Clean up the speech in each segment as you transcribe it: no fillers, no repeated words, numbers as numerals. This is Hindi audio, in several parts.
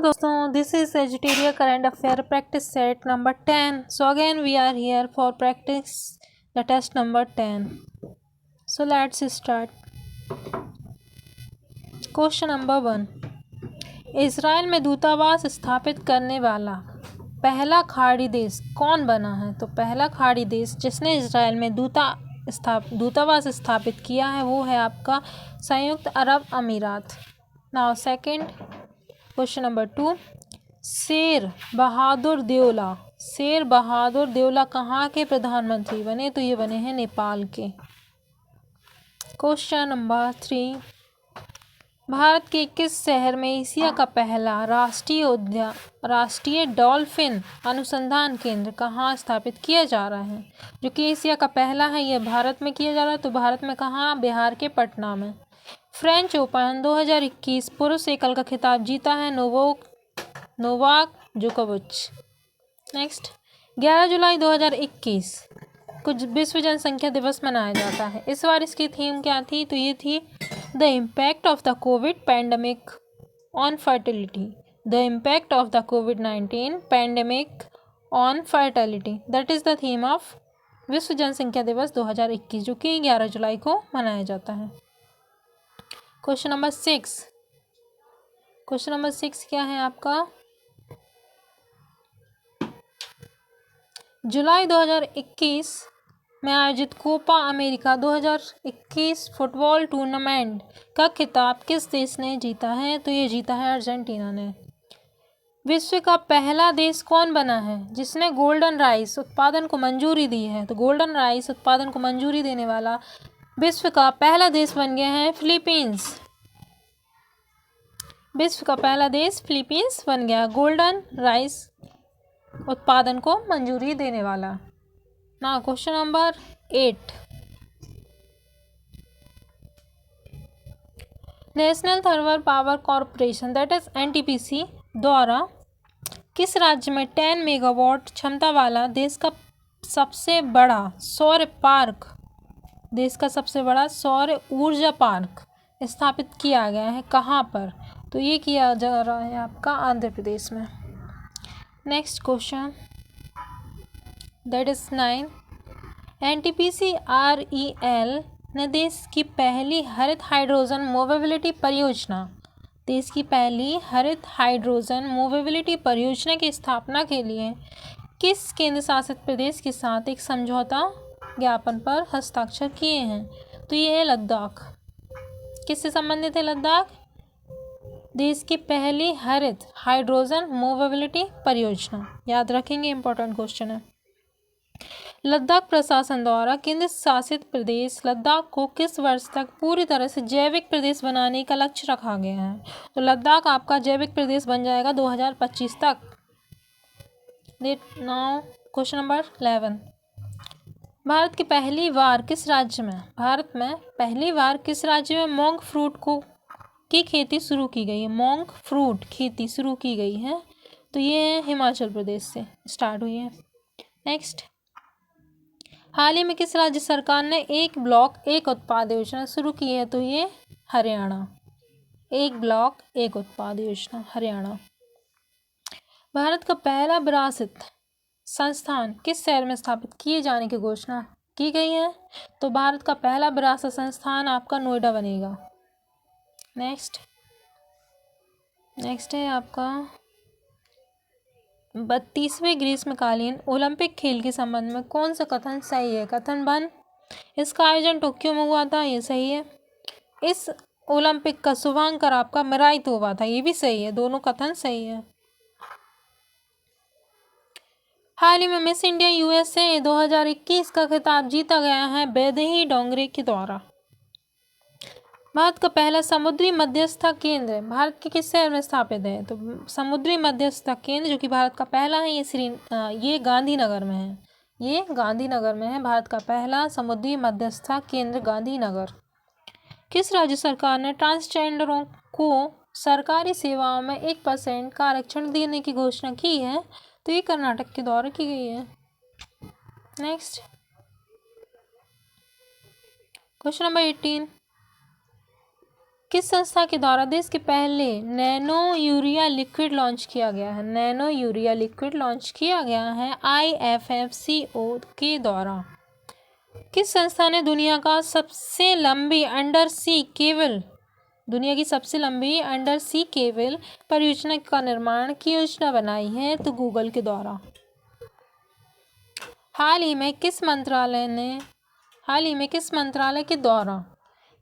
दोस्तों, this is Edutoria current affair practice set number 10. So again we are here for practice the test number 10. So let's start. Question number 1. Israel में दूतावास स्थापित करने वाला पहला खाड़ी देश कौन बना है? तो पहला खाड़ी देश जिसने इजराइल में दूतावास स्थापित किया है वो है आपका संयुक्त अरब अमीरात. Now second question number 2. Sher Bahadur देउला कहाँ के प्रधानमंत्री बने? तो ये बने हैं नेपाल के. Question number 3. भारत के किस शहर में एशिया का पहला राष्ट्रीय डॉल्फिन अनुसंधान केंद्र कहाँ स्थापित किया जा रहा है? जो कि एशिया का पहला है, यह भारत में किया जा रहा है. तो भारत में कहाँ? बिहार के पटना में. फ्रेंच ओपन 2021 पुरुष एकल का खिताब जीता है नोवाक जोकोविच. नेक्स्ट 11 जुलाई 2021 कुछ विश्व जनसंख्या दिवस मनाया जाता है. इस बार इसकी थीम क्या थी? तो ये थी the impact of the Covid pandemic on fertility. The impact of the covid pandemic on fertility, that is the theme of विश्व जनसंख्या दिवस 2021 जो कि 11 जुलाई को मनाया जाता है. क्वेश्चन नंबर 6 क्या है आपका? जुलाई 2021 में आयोजित कोपा अमेरिका 2021 फुटबॉल टूर्नामेंट का खिताब किस देश ने जीता है? तो ये जीता है अर्जेंटीना ने. विश्व का पहला देश कौन बना है जिसने गोल्डन राइस उत्पादन को मंजूरी दी है? तो गोल्डन राइस उत्पादन को मंजूरी देने वाला विश्व का पहला देश बन गया है फिलीपींस. विश्व का पहला देश फिलीपींस बन गया गोल्डन राइस उत्पादन को मंजूरी देने वाला. ना question number 8. National thermal power corporation that is NTPC द्वारा किस राज्य में 10 मेगावाट क्षमता वाला देश का सबसे बड़ा सौर ऊर्जा पार्क स्थापित किया गया है? कहाँ पर? तो ये किया जा रहा है आपका आंध्र प्रदेश में. Next question that is 9. NTPC-REL ने देश की पहली हरित हाइड्रोजन मोबिलिटी परियोजना की स्थापना के लिए किस केंद्र शासित प्रदेश के साथ एक समझौता ज्ञापन पर हस्ताक्षर किए हैं? तो ये है लद्दाख. किससे संबंधित है लद्दाख? देश की पहली हरित हाइड्रोजन मोबिलिटी परियोजना. याद रखेंगे, इंपॉर्टेंट क्वेश्चन है. लद्दाख प्रशासन द्वारा केंद्र शासित प्रदेश लद्दाख को किस वर्ष तक पूरी तरह से जैविक प्रदेश बनाने का लक्ष्य रखा गया है? तो लद्दाख आपका जैविक प्रदेश बन जाएगा 2025 तक. Now question number 11. भारत में पहली बार किस राज्य में मोंग फ्रूट की खेती शुरू की गई है? मोंग फ्रूट खेती शुरू की गई है. तो ये हिमाचल प्रदेश से स्टार्ट हुई है. नेक्स्ट, हाल ही में किस राज्य सरकार ने एक ब्लॉक एक उत्पाद योजना शुरू की है? तो ये हरियाणा. एक ब्लॉक एक उत्पाद योजना हरियाणा. भारत का पहला विरासत संस्थान किस शहर में स्थापित किए जाने की घोषणा की गई है? तो भारत का पहला विरासत संस्थान आपका नोएडा बनेगा. नेक्स्ट है आपका 32वें ग्रीष्मकालीन ओलंपिक खेल के संबंध में कौन सा कथन सही है? कथन 1, इसका आयोजन टोक्यो में हुआ था, ये सही है. इस ओलंपिक का शुभांकर आपका मिराई तो हुआ था, ये भी सही है. दोनों कथन सही है. हाल ही में मिस इंडिया USA 2021 का खिताब जीता गया है वैदेही डोंगरे के द्वारा. भारत का पहला समुद्री मध्यस्थता केंद्र भारत के किस शहर में स्थापित है? तो समुद्री मध्यस्थता केंद्र जो कि भारत का पहला है ये गांधीनगर में है. ये गांधीनगर में है. भारत का पहला समुद्री मध्यस्थता केंद्र गांधीनगर. किस राज्य सरकार ने ट्रांसजेंडरों को सरकारी सेवाओं में 1% का आरक्षण देने की घोषणा की है? तो ये कर्नाटक के द्वारा की गई है. Next question number 18. किस संस्था के द्वारा देश के पहले नैनो यूरिया लिक्विड लॉन्च किया गया है? नैनो यूरिया लिक्विड लॉन्च किया गया है IFFCO के द्वारा। किस संस्था ने दुनिया की सबसे लंबी अंडर सी केबल परियोजना का निर्माण की योजना बनाई है? तो गूगल के द्वारा। हाल ही में किस मंत्रालय के द्वारा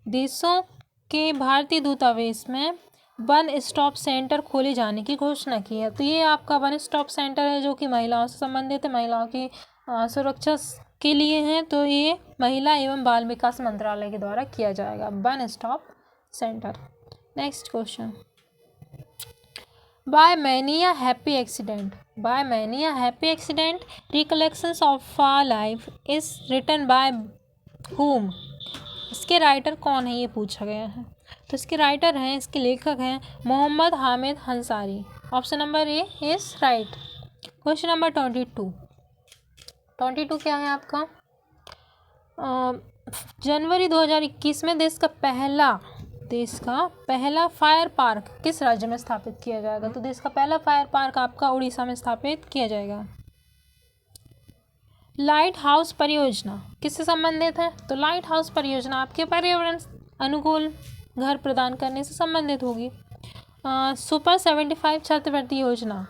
देशों के भारतीय दूतावास में वन स्टॉप सेंटर खोले जाने की घोषणा की है? तो ये आपका वन स्टॉप सेंटर है जो कि महिलाओं से संबंधित है, महिलाओं की सुरक्षा के लिए है। तो ये महिला एवं बाल विकास मंत्रालय के द्वारा किया जाएगा one stop centre. Next question, by many a happy accident recollections of a life is written by whom? इसके राइटर कौन है ये पूछा गया है। तो इसके राइटर हैं, इसके लेखक हैं Mohammad Hamid Ansari. Option number A is right. Question number 22 क्या है आपका? जनवरी 2021 में देश का पहला फायर पार्क किस राज्य में स्थापित किया जाएगा? तो देश का पहला फायर पार्क आपका उड़ीसा में स्थापित किया जाएगा। लाइट हाउस परियोजना किससे संबंधित है? तो लाइट हाउस परियोजना आपके पर्यावरण अनुकूल घर प्रदान करने से संबंधित होगी। सुपर 75 छात्रवृत्ति योजना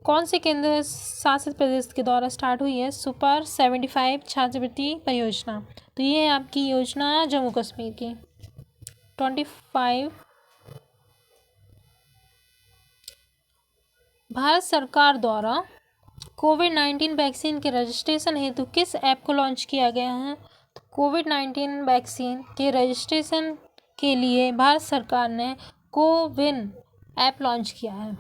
कौन से केंद्र शासित प्रदेश के द्वारा स्टार्ट हुई है? सुपर 75 छात्रवृत्ति परियोजना। तो ये है आपकी योजना जम्मू कश्मीर की। 25 भारत सरकार द्वारा कोविड-19 वैक्सीन के रजिस्ट्रेशन हेतु किस ऐप को लॉन्च किया गया है? तो कोविड-19 वैक्सीन के रजिस्ट्रेशन के लिए भारत सरकार ने कोविन ऐप लॉन्च किया है।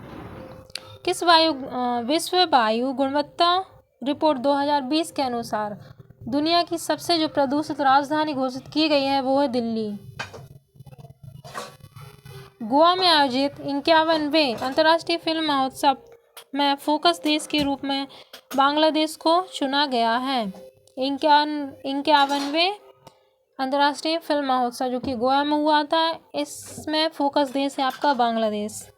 विश्व वायु गुणवत्ता रिपोर्ट 2020 के अनुसार दुनिया की सबसे जो प्रदूषित राजधानी घोषित की गई है वो है दिल्ली। गोवा में आयोजित 51वें अंतर्राष्ट्रीय फिल्म महोत्सव में फोकस देश के रूप में बांग्लादेश को चुना गया है। 51वें अंतर्राष्ट्रीय फिल्म महोत्सव जो कि गोवा में हुआ था, इसमें फोकस देश है आपका बांग्लादेश।